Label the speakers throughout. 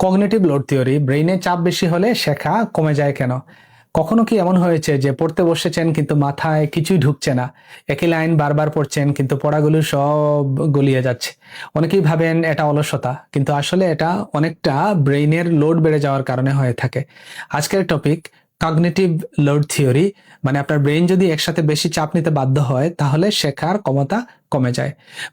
Speaker 1: Cognitive load theory, ব্রেইনে চাপ বেশি হলে শেখা কমে যায় কেন? কখনো কি এমন হয়েছে যে পড়তে বসেছেন কিন্তু মাথায় কিছুই ঢুকছে না, একই লাইন বারবার পড়ছেন কিন্তু পড়াগুলো সব গলিয়ে যাচ্ছে? অনেকেই ভাবেন এটা অলসতা, কিন্তু আসলে এটা অনেকটা ব্রেইনের লোড বেড়ে যাওয়ার কারণে হয়ে থাকে। আজকের টপিক কগনিটিভ লোড থিওরি, মানে আপনার ব্রেইন যদি একসাথে বেশি চাপ নিতে বাধ্য হয় তাহলে শেখার ক্ষমতা কমে যায়।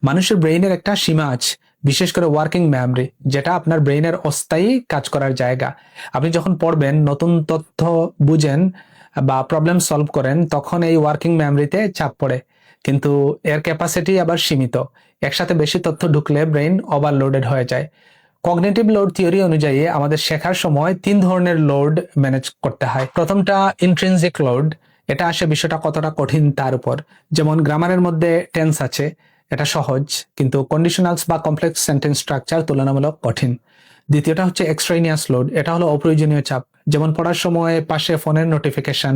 Speaker 1: মানুষের ব্রেইনের একটা সীমা আছে, বিশেষ করে ওয়ার্কিং মেমরি, যেটা আপনার ব্রেইনের অস্থায়ী কাজ করার জায়গা। আপনি যখন পড়বেন, নতুন তথ্য বুঝেন বা প্রবলেম সলভ করেন, তখন এই ওয়ার্কিং মেমরিতে চাপ পড়ে, কিন্তু এর ক্যাপাসিটি আবার সীমিত। একসাথে বেশি তথ্য ঢুকলে ব্রেইন ওভারলোডেড হয়ে যায়। কগনিটিভ লোড থিওরি অনুযায়ী আমাদের শেখার সময় তিন ধরনের লোড ম্যানেজ করতে হয়। প্রথমটা ইন্ট্রিনসিক লোড, এটা আসে বিষয়টা কতটা কঠিন তার উপর। যেমন গ্রামারের মধ্যে টেন্স আছে, এটা সহজ, কিন্তু কন্ডিশনালস বা কমপ্লেক্স সেন্টেন্স স্ট্রাকচার তুলনামূলক কঠিন। দ্বিতীয়টা হচ্ছে এক্সট্রেনিয়াস লোড, এটা হলো অপ্রয়োজনীয় চাপ, যেমন পড়ার সময় পাশে ফোনের নোটিফিকেশন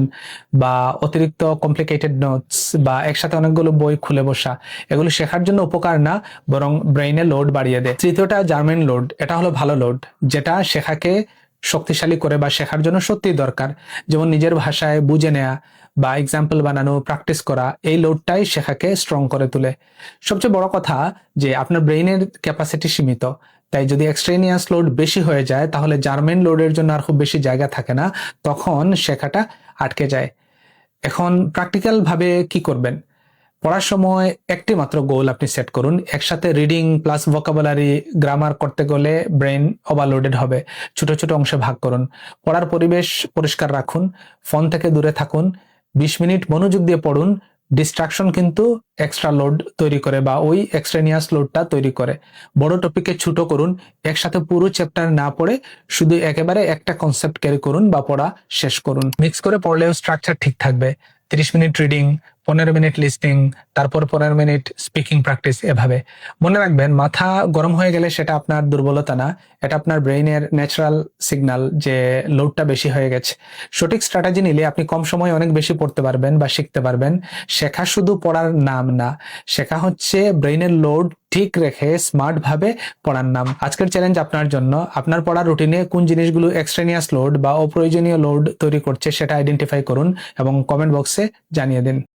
Speaker 1: বা অতিরিক্ত কমপ্লিকেটেড নোটস বা একসাথে অনেকগুলো বই খুলে বসা। এগুলো শেখার জন্য উপকার না, বরং ব্রেইনে লোড বাড়িয়ে দেয়। তৃতীয়টা জার্মেন লোড, এটা হলো ভালো লোড, যেটা শেখাকে শক্তিশালী করে বা শেখার জন্য সত্যিই দরকার। যেমন নিজের ভাষায় বুঝে নেয়া বা এক্সাম্পল বানানো, প্র্যাকটিস করা, এই লোডটাই শেখাকে স্ট্রং করে তোলে। সবচেয়ে বড় কথা যে আপনার ব্রেইনের ক্যাপাসিটি সীমিত, তাই যদি এক্সট্রেনিয়াস লোড বেশি হয়ে যায় তাহলে জার্মেন লোডের জন্য আর খুব বেশি জায়গা থাকে না, তখন শেখাটা আটকে যায়। এখন প্র্যাকটিক্যাল ভাবে কি করবেন? পড়ার সময় একটি মাত্র গোল আপনি সেট করুন। একসাথে রিডিং প্লাস ভোকাবুলারি, গ্রামার করতে গেলে ব্রেন ওভারলোডেড হবে। ছোট ছোট অংশে ভাগ করুন। পড়ার পরিবেশ পরিষ্কার রাখুন, ফোন থেকে দূরে থাকুন, 20 মিনিট মনোযোগ দিয়ে পড়ুন। ডিস্ট্রাকশন কিন্তু এক্সট্রা লোড তৈরি করে বা ওই এক্সট্রেনিয়াস লোডটা তৈরি করে। বড় টপিকে ছোট করুন, একসাথে পুরো চ্যাপ্টার না পড়ে শুধু একেবারে একটা কনসেপ্ট ক্যারি করুন বা পড়া শেষ করুন। মিক্স করে পড়লেও স্ট্রাকচার ঠিক থাকবে। 30 মিনিট রিডিং, 15 মিনিট লিসনিং, তারপর 15 মিনিট স্পিকিং প্র্যাকটিস, এভাবে। মনে রাখবেন, মাথা গরম হয়ে গেলে সেটা আপনার দুর্বলতা না, এটা আপনার ব্রেইনের ন্যাচারাল সিগন্যাল যে লোডটা বেশি হয়ে গেছে। সঠিক স্ট্র্যাটেজি নিলে আপনি কম সময়ে অনেক বেশি পড়তে পারবেন বা শিখতে পারবেন। শেখা শুধু পড়ার নাম না, শেখা হচ্ছে ব্রেইনের লোড ঠিক রেখে স্মার্ট ভাবে পড়ার নাম। আজকের চ্যালেঞ্জ আপনার জন্য, আপনার পড়ার রুটিনে কোন জিনিসগুলো এক্সট্রেনিয়াস লোড বা অপ্রয়োজনীয় লোড তৈরি করছে সেটা আইডেন্টিফাই করুন এবং কমেন্ট বক্সে জানিয়ে দিন।